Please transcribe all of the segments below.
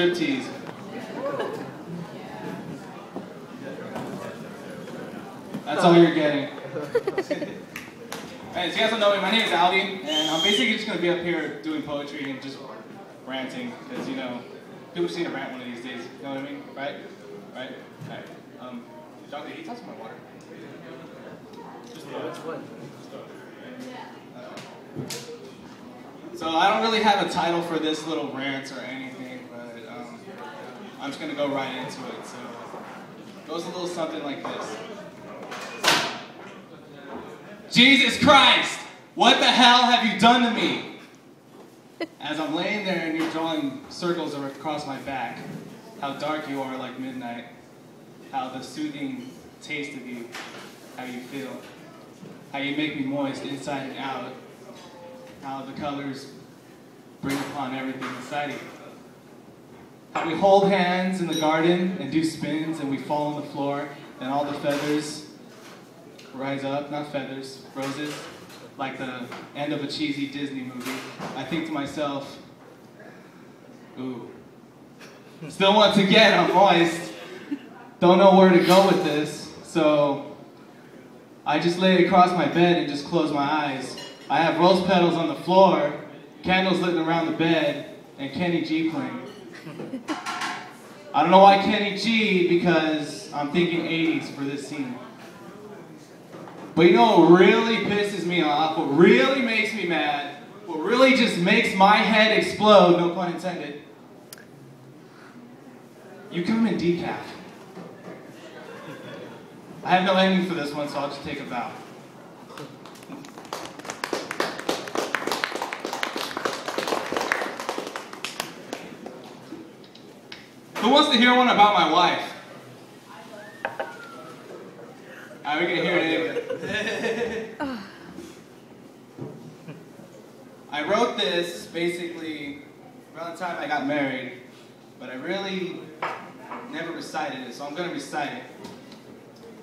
striptease. That's all you're getting. Alright, so you guys don't know me, my name is Alby, and I'm basically just going to be up here doing poetry and just ranting, because, you know, people just need to rant one of these days, you know what I mean? Right? Right? Alright. Doctor, can you toss my water? So I don't really have a title for this little rant or anything, but I'm just going to go right into it. So it goes a little something like this. Jesus Christ, what the hell have you done to me? As I'm laying there and you're drawing circles across my back, how dark you are like midnight, how the soothing taste of you, how you feel, how you make me moist inside and out, how the colors bring upon everything inside of you. How we hold hands in the garden and do spins and we fall on the floor and all the feathers rise up, not feathers, roses, like the end of a cheesy Disney movie. I think to myself, ooh. Still once again, I'm moist. Don't know where to go with this, so I just lay across my bed and just close my eyes. I have rose petals on the floor, candles lit around the bed, and Kenny G playing. I don't know why Kenny G, because I'm thinking 80s for this scene. But you know what really pisses me off, what really makes me mad, what really just makes my head explode, no pun intended? You come in decaf. I have no ending for this one, so I'll just take a bow. Who wants to hear one about my wife? Alright, we're gonna hear it anyway. I wrote this basically around the time I got married, but I really never recited it, so I'm gonna recite it.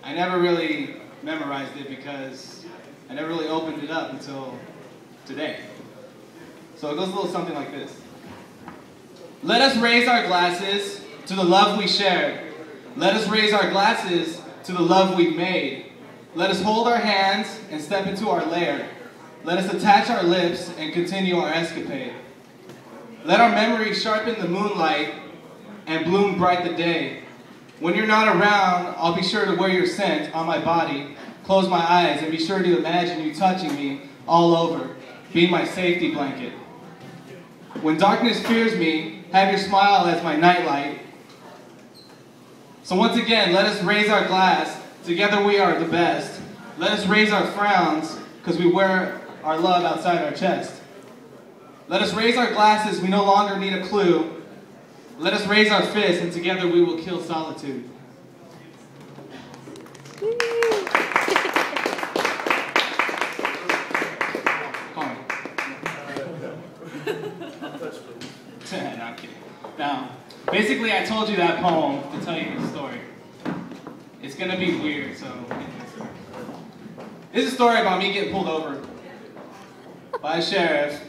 I never really memorized it because I never really opened it up until today. So it goes a little something like this. Let us raise our glasses to the love we shared. Let us raise our glasses to the love we've made. Let us hold our hands and step into our lair. Let us attach our lips and continue our escapade. Let our memories sharpen the moonlight and bloom bright the day. When you're not around, I'll be sure to wear your scent on my body, close my eyes, and be sure to imagine you touching me all over, be my safety blanket. When darkness fears me, have your smile as my nightlight. So once again, let us raise our glass. Together we are the best. Let us raise our frowns, because we wear our love outside our chest. Let us raise our glasses, we no longer need a clue. Let us raise our fists, and together we will kill solitude. No, I'm kidding. Now, basically I told you that poem to tell you the story. It's going to be weird, so... This is a story about me getting pulled over by a sheriff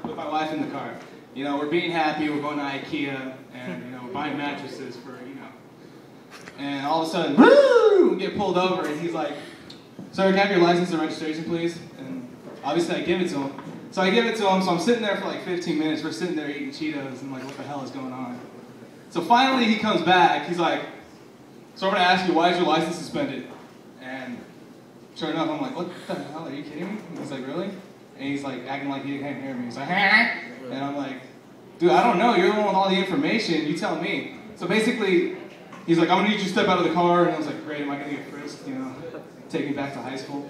with my wife in the car. You know, we're being happy, we're going to IKEA, and, you know, we're buying mattresses for, you know. And all of a sudden, woo! We get pulled over, and he's like, sir, can I have your license and registration, please? And obviously I give it to him. So I give it to him, so I'm sitting there for like 15 minutes, we're sitting there eating Cheetos, and like, what the hell is going on? So finally he comes back, he's like, so I'm going to ask you, why is your license suspended? And sure enough, I'm like, what the hell, are you kidding me? And he's like, really? And he's like, acting like he can't hear me. He's like, huh? And I'm like, dude, I don't know, you're the one with all the information, you tell me. So basically, he's like, I'm going to need you to step out of the car, and I was like, great, am I going to get frisked, you know, take me back to high school?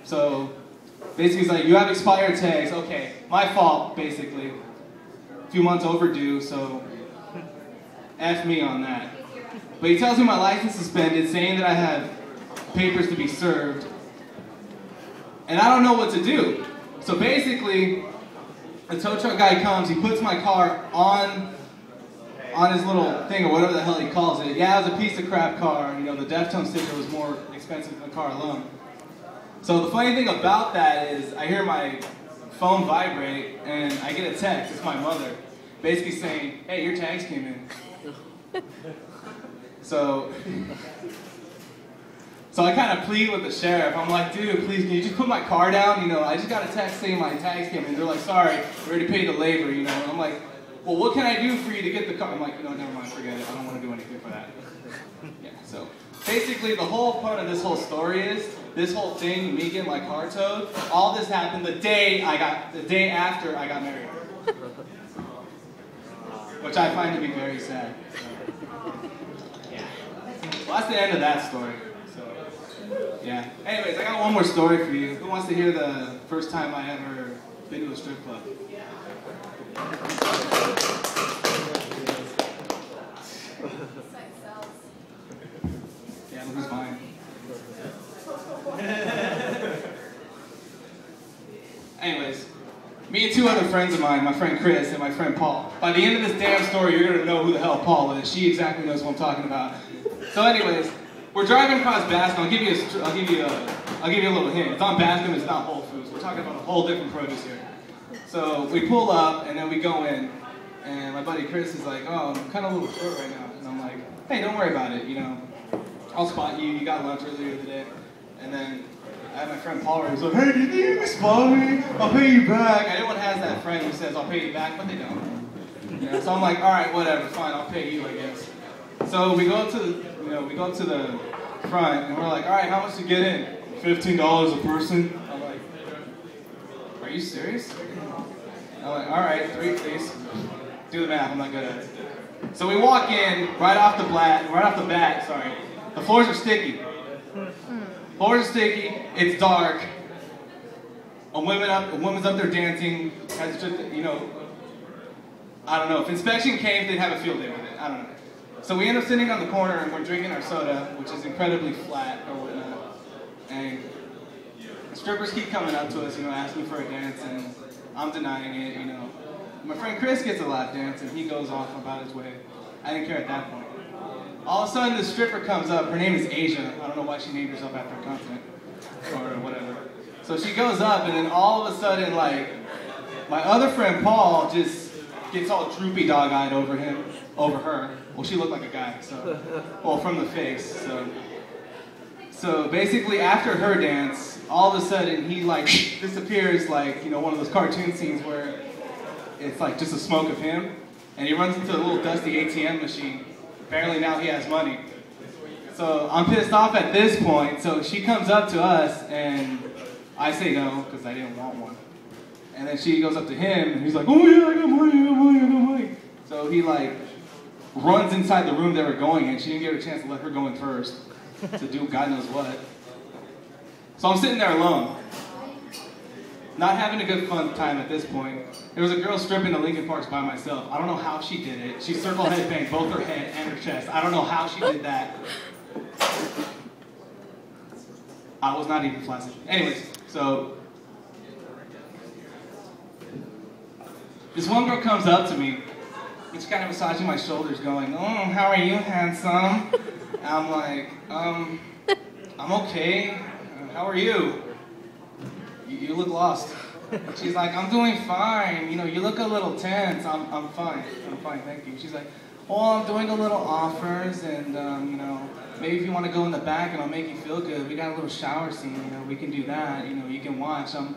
So basically he's like, you have expired tags, okay, my fault, basically. A few months overdue, so F me on that. But he tells me my license is suspended, saying that I have papers to be served, and I don't know what to do. So basically, the tow truck guy comes, he puts my car on his little thing, or whatever the hell he calls it. Yeah, it was a piece of crap car, you know, the Deftone sticker was more expensive than the car alone. So the funny thing about that is, I hear my phone vibrate, and I get a text, it's my mother. basically saying, hey, your tags came in. So I kind of plead with the sheriff. I'm like, dude, please, can you just put my car down? You know, I just got a text saying my tags came in. They're like, sorry, we already paid the labor, you know. And I'm like, well, what can I do for you to get the car? I'm like, no, never mind, forget it. I don't want to do anything for that. Yeah, so basically the whole point of this whole story is, this whole thing, me getting my car towed, all this happened the day after I got married. Which I find to be very sad. So. Yeah. Well, that's the end of that story. So, yeah. Anyways, I got one more story for you. Who wants to hear the first time I ever been to a strip club? Yeah, look who's mine. Anyways, me and two other friends of mine, my friend Chris and my friend Paul. By the end of this damn story, you're gonna know who the hell Paul is. She exactly knows what I'm talking about. So, anyways, we're driving across Bascom. I'll give you a little hint. It's on Bascom. It's not Whole Foods. We're talking about a whole different produce here. So we pull up and then we go in, and my buddy Chris is like, "Oh, I'm kind of a little short right now," and I'm like, "Hey, don't worry about it. You know, I'll spot you. You got lunch earlier today," and then. I had my friend Paul who's like, hey, do you think you can spot me? I'll pay you back. Everyone has that friend who says, I'll pay you back, but they don't. You know, so I'm like, all right, whatever, fine, I'll pay you, I guess. So we go up to the, front, and we're like, all right, how much to get in? $15 a person. I'm like, are you serious? I'm like, all right, 3 please. Do the math, I'm not good at it. So we walk in, right off the bat, the floors are sticky. Floors are sticky, it's dark, a woman's up there dancing, has just, you know, I don't know, if inspection came, they'd have a field day with it, I don't know. So we end up sitting on the corner and we're drinking our soda, which is incredibly flat or whatnot, and the strippers keep coming up to us, you know, asking for a dance, and I'm denying it, you know. My friend Chris gets a lap dance and he goes off about his way. I didn't care at that point. All of a sudden, the stripper comes up. Her name is Asia. I don't know why she named herself after a continent or whatever. So she goes up, and then all of a sudden, like, my other friend Paul just gets all droopy dog-eyed over her. Well, she looked like a guy, so, well, from the face. So basically, after her dance, all of a sudden he like disappears, like, you know, one of those cartoon scenes where it's like just a smoke of him, and he runs into a little dusty ATM machine. Apparently now he has money. So I'm pissed off at this point, so she comes up to us, and I say no, because I didn't want one. And then she goes up to him, and he's like, oh yeah, I got money, I got money, I got money. So he like runs inside the room they were going in. She didn't get a chance to let her go in first, to do God knows what. So I'm sitting there alone, not having a good fun time at this point. There was a girl stripping at Lincoln Parks by myself. I don't know how she did it. She circle headbanged both her head and her chest. I don't know how she did that. I was not even flaccid. Anyways, so this one girl comes up to me, and she's kind of massaging my shoulders, going, "Oh, how are you, handsome?" And I'm like, I'm okay. How are you? You look lost. She's like, I'm doing fine. You know, you look a little tense. I'm fine. I'm fine, thank you. She's like, oh, I'm doing a little offers, and you know, maybe if you want to go in the back and I'll make you feel good. We got a little shower scene. You know, we can do that. You know, you can watch. I'm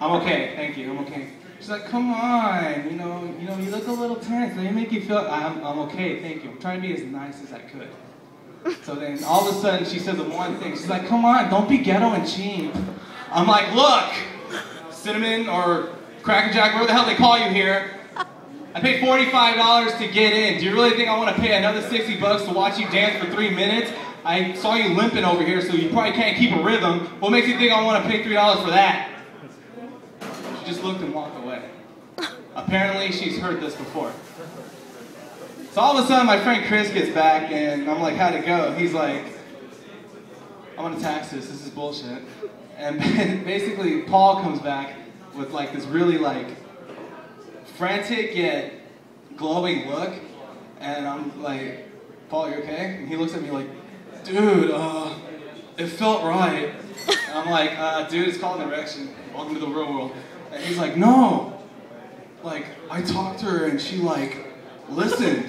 okay, thank you. I'm okay. She's like, come on. You know, you look a little tense. Let me make you feel. I'm okay, thank you. I'm trying to be as nice as I could. So then all of a sudden she says the one thing. She's like, come on, don't be ghetto and cheap. I'm like, look, Cinnamon or Cracker Jack, whatever the hell they call you here. I paid $45 to get in. Do you really think I want to pay another $60 to watch you dance for 3 minutes? I saw you limping over here, so you probably can't keep a rhythm. What makes you think I want to pay $3 for that? She just looked and walked away. Apparently, she's heard this before. So all of a sudden, my friend Chris gets back, and I'm like, how'd it go? He's like, I'm going to tax this. This is bullshit. And basically, Paul comes back with like this really like frantic yet glowing look, and I'm like, Paul, you okay? And he looks at me like, dude, it felt right. And I'm like, dude, it's called an erection. Welcome to the real world. And he's like, no, like, I talked to her and she, like, listened.